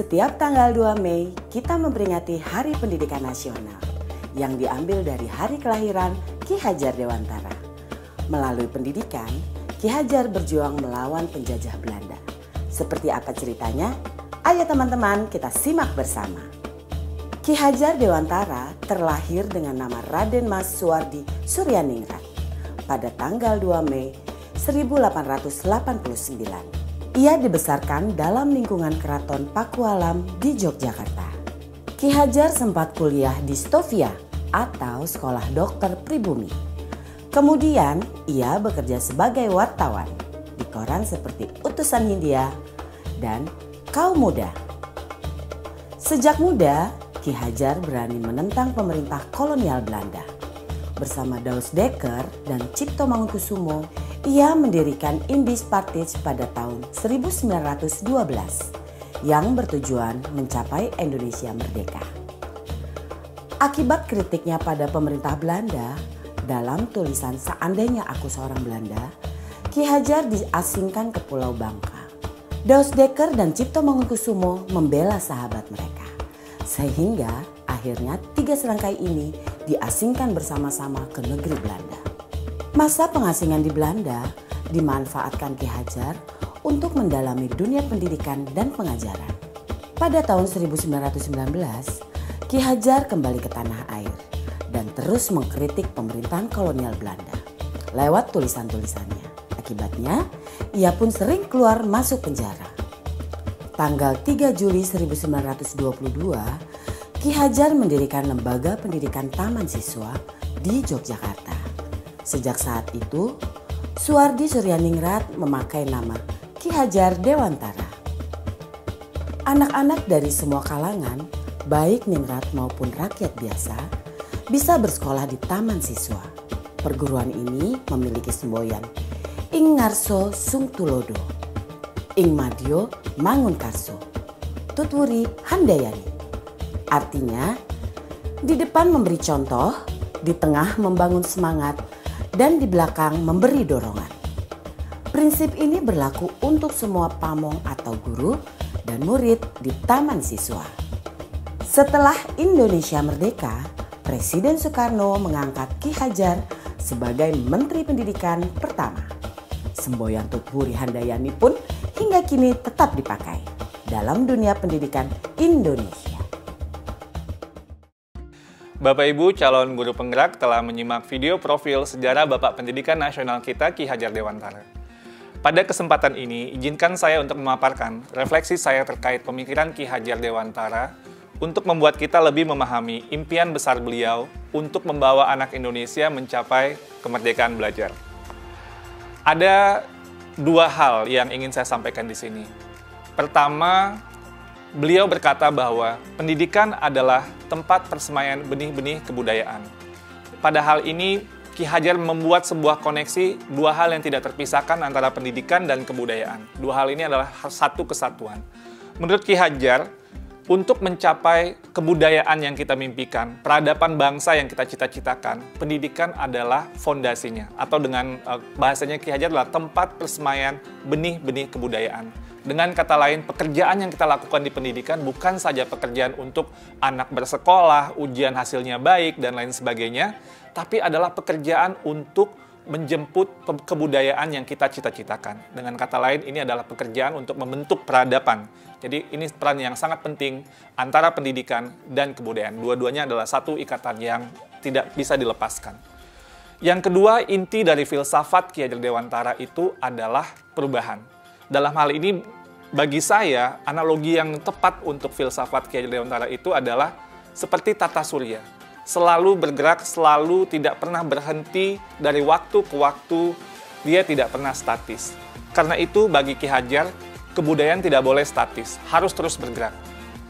Setiap tanggal 2 Mei, kita memperingati Hari Pendidikan Nasional yang diambil dari hari kelahiran Ki Hajar Dewantara. Melalui pendidikan, Ki Hajar berjuang melawan penjajah Belanda. Seperti apa ceritanya? Ayo teman-teman, kita simak bersama. Ki Hajar Dewantara terlahir dengan nama Raden Mas Suwardi Suryaningrat pada tanggal 2 Mei 1889. Ia dibesarkan dalam lingkungan Keraton Pakualam di Yogyakarta. Ki Hajar sempat kuliah di Stovia atau Sekolah Dokter Pribumi. Kemudian ia bekerja sebagai wartawan di koran seperti Utusan Hindia dan Kaum Muda. Sejak muda, Ki Hajar berani menentang pemerintah kolonial Belanda. Bersama Daus Dekker dan Cipto Mangunkusumo, ia mendirikan Indis Partij pada tahun 1912 yang bertujuan mencapai Indonesia merdeka. Akibat kritiknya pada pemerintah Belanda, dalam tulisan Seandainya Aku Seorang Belanda, Ki Hajar diasingkan ke Pulau Bangka. Daus Dekker dan Cipto Mangunkusumo membela sahabat mereka, sehingga akhirnya 3 serangkai ini diasingkan bersama-sama ke negeri Belanda. Masa pengasingan di Belanda dimanfaatkan Ki Hajar untuk mendalami dunia pendidikan dan pengajaran. Pada tahun 1919, Ki Hajar kembali ke tanah air dan terus mengkritik pemerintahan kolonial Belanda lewat tulisan-tulisannya. Akibatnya, ia pun sering keluar masuk penjara. Tanggal 3 Juli 1922, Ki Hajar mendirikan Lembaga Pendidikan Taman Siswa di Yogyakarta. Sejak saat itu, Suwardi Suryaningrat memakai nama Ki Hajar Dewantara. Anak-anak dari semua kalangan, baik ningrat maupun rakyat biasa, bisa bersekolah di Taman Siswa. Perguruan ini memiliki semboyan Ing Ngarso Sung Tulodo, Ing Madyo Mangunkarso, Tutwuri Handayani. Artinya, di depan memberi contoh, di tengah membangun semangat, dan di belakang memberi dorongan. Prinsip ini berlaku untuk semua pamong atau guru dan murid di Taman Siswa. Setelah Indonesia merdeka, Presiden Soekarno mengangkat Ki Hajar sebagai Menteri Pendidikan pertama. Semboyan Tutwuri Handayani pun hingga kini tetap dipakai dalam dunia pendidikan Indonesia. Bapak Ibu calon guru penggerak telah menyimak video profil sejarah Bapak Pendidikan Nasional kita Ki Hajar Dewantara. Pada kesempatan ini, izinkan saya untuk memaparkan refleksi saya terkait pemikiran Ki Hajar Dewantara untuk membuat kita lebih memahami impian besar beliau untuk membawa anak Indonesia mencapai kemerdekaan belajar. Ada 2 hal yang ingin saya sampaikan di sini. Pertama, beliau berkata bahwa pendidikan adalah tempat persemaian benih-benih kebudayaan. Pada hal ini, Ki Hajar membuat sebuah koneksi 2 hal yang tidak terpisahkan antara pendidikan dan kebudayaan. 2 hal ini adalah satu kesatuan. Menurut Ki Hajar, untuk mencapai kebudayaan yang kita mimpikan, peradaban bangsa yang kita cita-citakan, pendidikan adalah fondasinya. Atau dengan bahasanya Ki Hajar adalah tempat persemaian benih-benih kebudayaan. Dengan kata lain, pekerjaan yang kita lakukan di pendidikan bukan saja pekerjaan untuk anak bersekolah, ujian hasilnya baik, dan lain sebagainya, tapi adalah pekerjaan untuk menjemput kebudayaan yang kita cita-citakan. Dengan kata lain, ini adalah pekerjaan untuk membentuk peradaban. Jadi ini peran yang sangat penting antara pendidikan dan kebudayaan. Dua-duanya adalah satu ikatan yang tidak bisa dilepaskan. Yang kedua, inti dari filsafat Ki Hajar Dewantara itu adalah perubahan. Dalam hal ini, bagi saya, analogi yang tepat untuk filsafat Ki Hajar Dewantara itu adalah seperti tata surya. Selalu bergerak, selalu tidak pernah berhenti dari waktu ke waktu, dia tidak pernah statis. Karena itu, bagi Ki Hajar, kebudayaan tidak boleh statis, harus terus bergerak.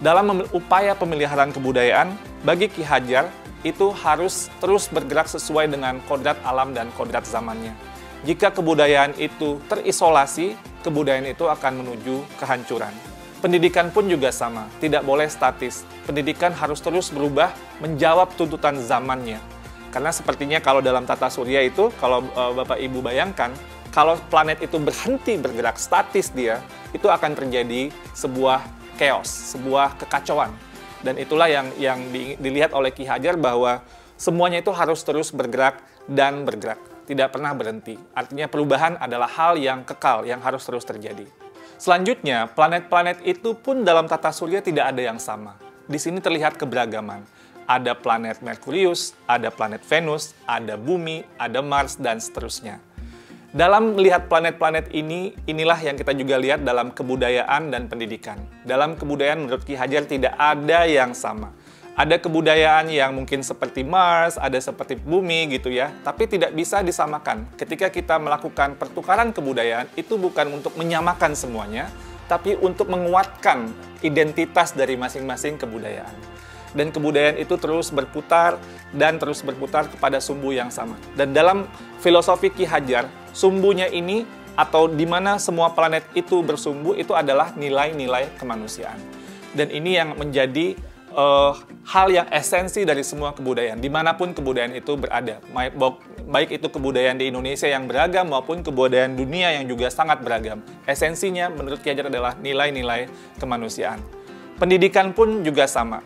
Dalam upaya pemeliharaan kebudayaan, bagi Ki Hajar, itu harus terus bergerak sesuai dengan kodrat alam dan kodrat zamannya. Jika kebudayaan itu terisolasi, kebudayaan itu akan menuju kehancuran. Pendidikan pun juga sama, tidak boleh statis. Pendidikan harus terus berubah, menjawab tuntutan zamannya. Karena sepertinya kalau dalam tata surya itu, kalau Bapak Ibu bayangkan, kalau planet itu berhenti bergerak, statis dia, itu akan terjadi sebuah chaos, sebuah kekacauan. Dan itulah yang dilihat oleh Ki Hajar bahwa semuanya itu harus terus bergerak dan bergerak, tidak pernah berhenti. Artinya perubahan adalah hal yang kekal, yang harus terus terjadi. Selanjutnya, planet-planet itu pun dalam tata surya tidak ada yang sama. Di sini terlihat keberagaman. Ada planet Merkurius, ada planet Venus, ada Bumi, ada Mars, dan seterusnya. Dalam melihat planet-planet ini, inilah yang kita juga lihat dalam kebudayaan dan pendidikan. Dalam kebudayaan menurut Ki Hajar tidak ada yang sama. Ada kebudayaan yang mungkin seperti Mars, ada seperti Bumi gitu ya, tapi tidak bisa disamakan. Ketika kita melakukan pertukaran kebudayaan, itu bukan untuk menyamakan semuanya, tapi untuk menguatkan identitas dari masing-masing kebudayaan. Dan kebudayaan itu terus berputar dan terus berputar kepada sumbu yang sama. Dan dalam filosofi Ki Hajar, sumbunya ini atau di mana semua planet itu bersumbu itu adalah nilai-nilai kemanusiaan. Dan ini yang menjadi hal yang esensi dari semua kebudayaan, dimanapun kebudayaan itu berada. Baik itu kebudayaan di Indonesia yang beragam maupun kebudayaan dunia yang juga sangat beragam. Esensinya menurut Ki Hajar adalah nilai-nilai kemanusiaan. Pendidikan pun juga sama.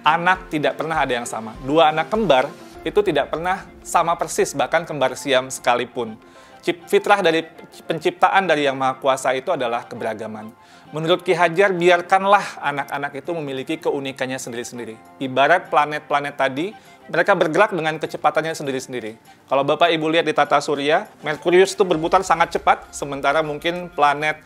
Anak tidak pernah ada yang sama. Dua anak kembar itu tidak pernah sama persis, bahkan kembar siam sekalipun. Fitrah dari penciptaan dari Yang Maha Kuasa itu adalah keberagaman. Menurut Ki Hajar, biarkanlah anak-anak itu memiliki keunikannya sendiri-sendiri. Ibarat planet-planet tadi, mereka bergerak dengan kecepatannya sendiri-sendiri. Kalau Bapak Ibu lihat di tata surya, Merkurius itu berputar sangat cepat, sementara mungkin planet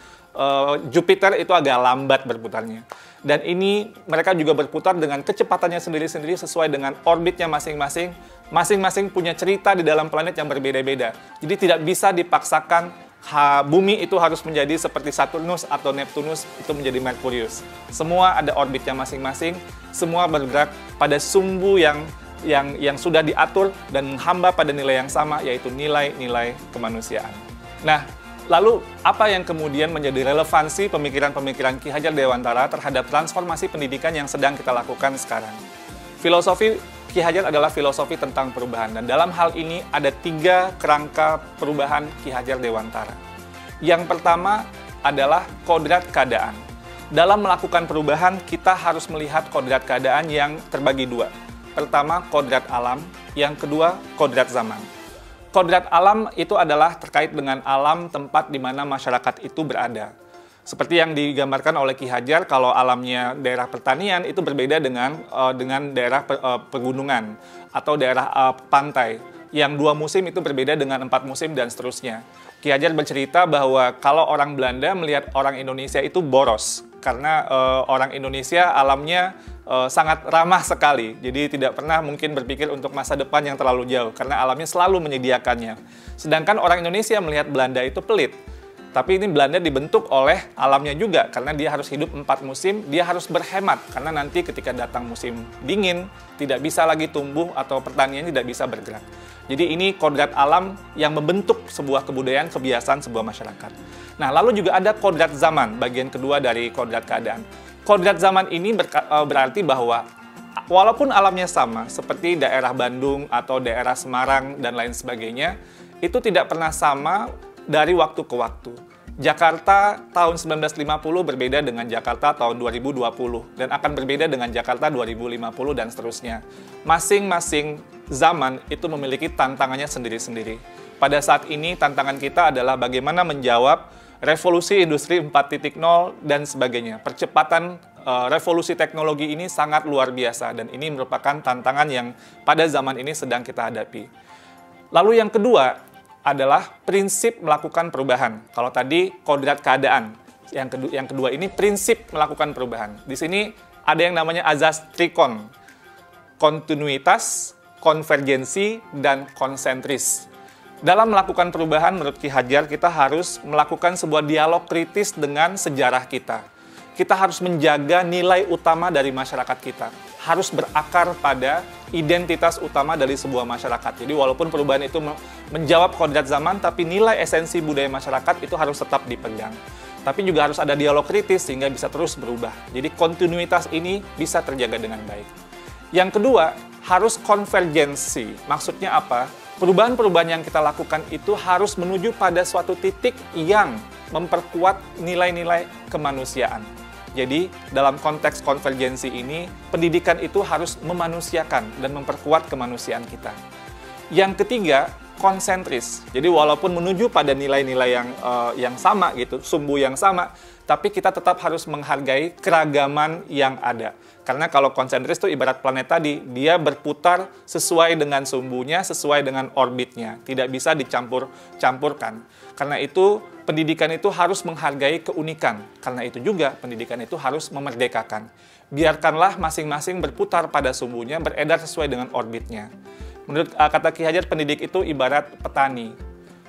Jupiter itu agak lambat berputarnya. Dan ini mereka juga berputar dengan kecepatannya sendiri-sendiri sesuai dengan orbitnya masing-masing. Masing-masing punya cerita di dalam planet yang berbeda-beda. Jadi tidak bisa dipaksakan Bumi itu harus menjadi seperti Saturnus atau Neptunus itu menjadi Merkurius. Semua ada orbitnya masing-masing, semua bergerak pada sumbu yang sudah diatur dan hamba pada nilai yang sama, yaitu nilai-nilai kemanusiaan. Nah, lalu apa yang kemudian menjadi relevansi pemikiran-pemikiran Ki Hajar Dewantara terhadap transformasi pendidikan yang sedang kita lakukan sekarang? Filosofi Ki Hajar adalah filosofi tentang perubahan, dan dalam hal ini ada 3 kerangka perubahan Ki Hajar Dewantara. Yang pertama adalah kodrat keadaan. Dalam melakukan perubahan, kita harus melihat kodrat keadaan yang terbagi 2. Pertama, kodrat alam, yang kedua, kodrat zaman. Kodrat alam itu adalah terkait dengan alam tempat di mana masyarakat itu berada. Seperti yang digambarkan oleh Ki Hajar, kalau alamnya daerah pertanian itu berbeda dengan daerah pegunungan atau daerah pantai. Yang 2 musim itu berbeda dengan 4 musim dan seterusnya. Ki Hajar bercerita bahwa kalau orang Belanda melihat orang Indonesia itu boros, karena orang Indonesia alamnya sangat ramah sekali. Jadi tidak pernah mungkin berpikir untuk masa depan yang terlalu jauh, karena alamnya selalu menyediakannya. Sedangkan orang Indonesia melihat Belanda itu pelit. Tapi ini Belanda dibentuk oleh alamnya juga, karena dia harus hidup 4 musim, dia harus berhemat, karena nanti ketika datang musim dingin, tidak bisa lagi tumbuh atau pertanian tidak bisa bergerak. Jadi ini kodrat alam yang membentuk sebuah kebudayaan, kebiasaan sebuah masyarakat. Nah, lalu juga ada kodrat zaman, bagian kedua dari kodrat keadaan. Kodrat zaman ini berarti bahwa walaupun alamnya sama, seperti daerah Bandung atau daerah Semarang dan lain sebagainya, itu tidak pernah sama dari waktu ke waktu. Jakarta tahun 1950 berbeda dengan Jakarta tahun 2020 dan akan berbeda dengan Jakarta 2050 dan seterusnya. Masing-masing zaman itu memiliki tantangannya sendiri-sendiri. Pada saat ini tantangan kita adalah bagaimana menjawab revolusi industri 4.0 dan sebagainya. Percepatan revolusi teknologi ini sangat luar biasa dan ini merupakan tantangan yang pada zaman ini sedang kita hadapi. Lalu yang kedua adalah prinsip melakukan perubahan. Kalau tadi kodrat keadaan, yang kedua ini prinsip melakukan perubahan. Di sini ada yang namanya azas trikon, kontinuitas, konvergensi, dan konsentris. Dalam melakukan perubahan, menurut Ki Hajar, kita harus melakukan sebuah dialog kritis dengan sejarah kita. Kita harus menjaga nilai utama dari masyarakat kita. Harus berakar pada identitas utama dari sebuah masyarakat. Jadi walaupun perubahan itu menjawab kodrat zaman, tapi nilai esensi budaya masyarakat itu harus tetap dipegang. Tapi juga harus ada dialog kritis sehingga bisa terus berubah. Jadi kontinuitas ini bisa terjaga dengan baik. Yang kedua, harus konvergensi. Maksudnya apa? Perubahan-perubahan yang kita lakukan itu harus menuju pada suatu titik yang memperkuat nilai-nilai kemanusiaan. Jadi, dalam konteks konvergensi ini, pendidikan itu harus memanusiakan dan memperkuat kemanusiaan kita. Yang ketiga, konsentris. Jadi, walaupun menuju pada nilai-nilai yang sama gitu, sumbu yang sama, tapi kita tetap harus menghargai keragaman yang ada. Karena kalau konsentris itu ibarat planet tadi, dia berputar sesuai dengan sumbunya, sesuai dengan orbitnya. Tidak bisa dicampur-campurkan. Karena itu, pendidikan itu harus menghargai keunikan. Karena itu juga, pendidikan itu harus memerdekakan. Biarkanlah masing-masing berputar pada sumbunya, beredar sesuai dengan orbitnya. Menurut kata Ki Hajar, pendidik itu ibarat petani.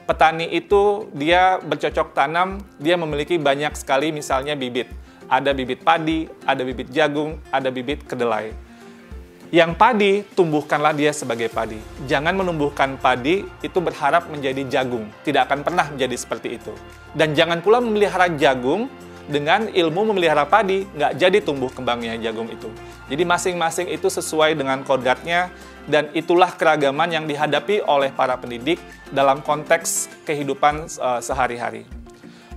Petani itu dia bercocok tanam, dia memiliki banyak sekali misalnya bibit. Ada bibit padi, ada bibit jagung, ada bibit kedelai. Yang padi, tumbuhkanlah dia sebagai padi. Jangan menumbuhkan padi itu berharap menjadi jagung. Tidak akan pernah menjadi seperti itu. Dan jangan pula memelihara jagung dengan ilmu memelihara padi. Nggak jadi tumbuh kembangnya jagung itu. Jadi masing-masing itu sesuai dengan kodratnya. Dan itulah keragaman yang dihadapi oleh para pendidik dalam konteks kehidupan sehari-hari.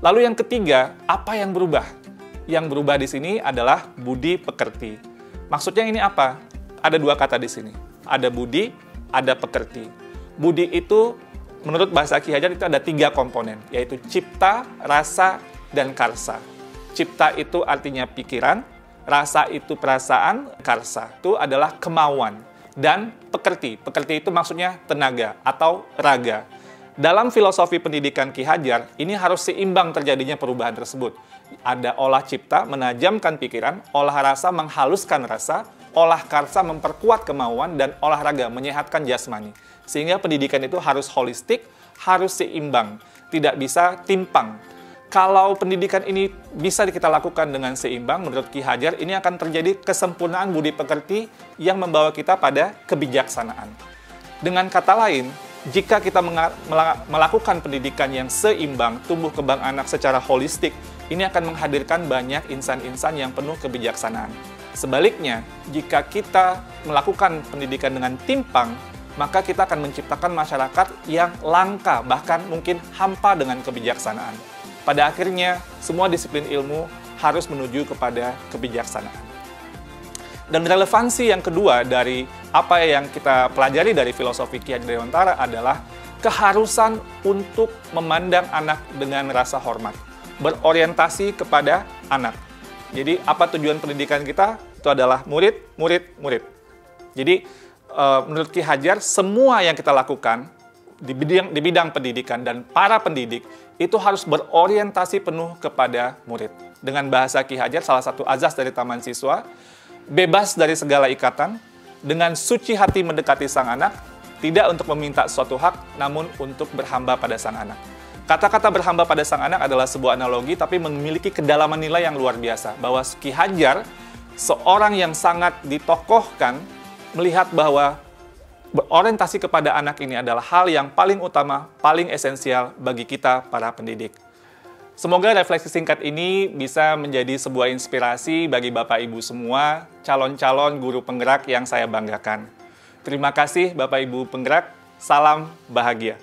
Lalu yang ketiga, apa yang berubah? Yang berubah di sini adalah budi pekerti. Maksudnya ini apa? Ada dua kata di sini. Ada budi, ada pekerti. Budi itu, menurut bahasa Ki Hajar, itu ada 3 komponen, yaitu cipta, rasa, dan karsa. Cipta itu artinya pikiran, rasa itu perasaan, karsa itu adalah kemauan. Dan pekerti. Pekerti itu maksudnya tenaga atau raga. Dalam filosofi pendidikan Ki Hajar, ini harus seimbang terjadinya perubahan tersebut. Ada olah cipta, menajamkan pikiran, olah rasa, menghaluskan rasa, olah karsa, memperkuat kemauan, dan olahraga, menyehatkan jasmani. Sehingga pendidikan itu harus holistik, harus seimbang, tidak bisa timpang. Kalau pendidikan ini bisa kita lakukan dengan seimbang, menurut Ki Hajar, ini akan terjadi kesempurnaan budi pekerti yang membawa kita pada kebijaksanaan. Dengan kata lain, jika kita melakukan pendidikan yang seimbang, tumbuh kembang anak secara holistik, ini akan menghadirkan banyak insan-insan yang penuh kebijaksanaan. Sebaliknya, jika kita melakukan pendidikan dengan timpang, maka kita akan menciptakan masyarakat yang langka, bahkan mungkin hampa dengan kebijaksanaan. Pada akhirnya, semua disiplin ilmu harus menuju kepada kebijaksanaan. Dan relevansi yang kedua dari apa yang kita pelajari dari filosofi Ki Hajar Dewantara adalah keharusan untuk memandang anak dengan rasa hormat, berorientasi kepada anak. Jadi apa tujuan pendidikan kita? Itu adalah murid, murid, murid. Jadi menurut Ki Hajar, semua yang kita lakukan di bidang pendidikan dan para pendidik itu harus berorientasi penuh kepada murid. Dengan bahasa Ki Hajar, salah satu azas dari Taman Siswa, bebas dari segala ikatan, dengan suci hati mendekati sang anak, tidak untuk meminta suatu hak, namun untuk berhamba pada sang anak. Kata-kata berhamba pada sang anak adalah sebuah analogi, tapi memiliki kedalaman nilai yang luar biasa. Bahwa Ki Hajar, seorang yang sangat ditokohkan, melihat bahwa berorientasi kepada anak ini adalah hal yang paling utama, paling esensial bagi kita para pendidik. Semoga refleksi singkat ini bisa menjadi sebuah inspirasi bagi Bapak Ibu semua, calon-calon guru penggerak yang saya banggakan. Terima kasih Bapak Ibu penggerak, salam bahagia.